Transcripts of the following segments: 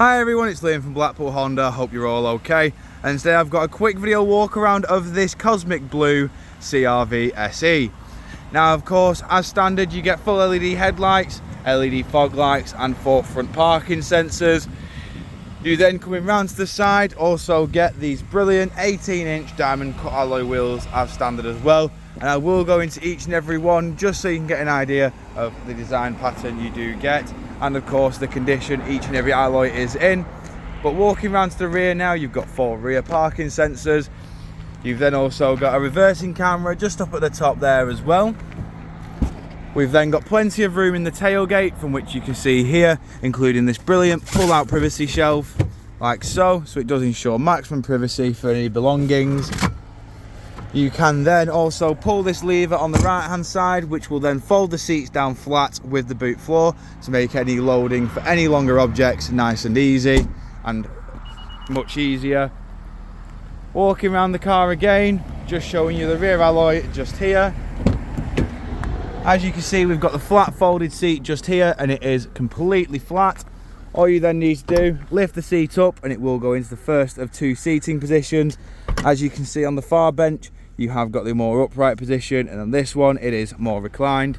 Hi everyone, it's Liam from Blackpool Honda. Hope you're all okay. And today I've got a quick video walk around of this Cosmic Blue CR-V SE. Now of course, as standard, you get full LED headlights, LED fog lights and forefront parking sensors. You then coming round to the side also get these brilliant 18-inch diamond cut alloy wheels as standard as well. And I will go into each and every one just so you can get an idea of the design pattern you do get, and of course the condition each and every alloy is in. But walking around to the rear now, you've got 4 rear parking sensors. You've then also got a reversing camera just up at the top there as well. We've then got plenty of room in the tailgate, from which you can see here, including this brilliant pull-out privacy shelf like so it does ensure maximum privacy for any belongings. You can then also pull this lever on the right hand side, which will then fold the seats down flat with the boot floor to make any loading for any longer objects nice and easy and much easier. Walking around the car again, just showing you the rear alloy just here. As you can see, we've got the flat folded seat just here and it is completely flat. All you then need to do, lift the seat up and it will go into the first of 2 seating positions. As you can see on the far bench, you have got the more upright position, and on this one it is more reclined.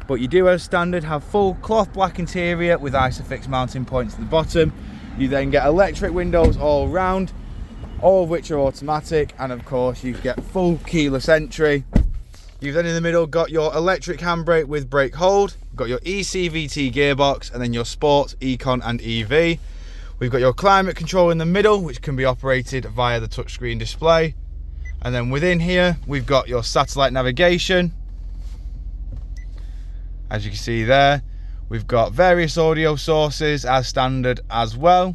But you do as standard have full cloth black interior with Isofix mounting points at the bottom. You then get electric windows all round, all of which are automatic, and of course you get full keyless entry. You've then in the middle got your electric handbrake with brake hold, got your eCVT gearbox, and then your Sport, Econ and EV. We've got your climate control in the middle, which can be operated via the touchscreen display. And then within here, we've got your satellite navigation. As you can see there, we've got various audio sources as standard as well.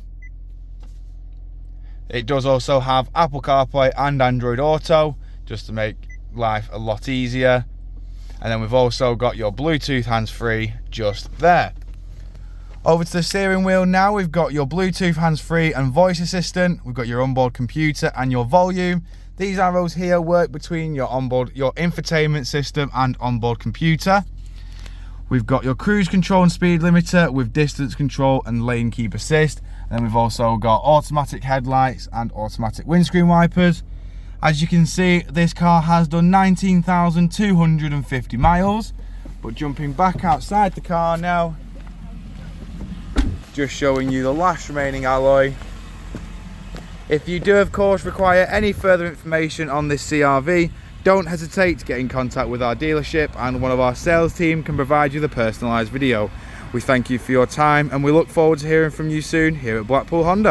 It does also have Apple CarPlay and Android Auto, just to make life a lot easier. And then we've also got your Bluetooth hands-free just there. Over to the steering wheel now, we've got your Bluetooth hands-free and voice assistant. We've got your onboard computer and your volume. These arrows here work between your infotainment system and onboard computer. We've got your cruise control and speed limiter with distance control and lane keep assist. And then we've also got automatic headlights and automatic windscreen wipers. As you can see, this car has done 19,250 miles. But jumping back outside the car now, just showing you the last remaining alloy. If you do of course require any further information on this CR-V, don't hesitate to get in contact with our dealership and one of our sales team can provide you the personalised video. We thank you for your time and we look forward to hearing from you soon here at Blackpool Honda.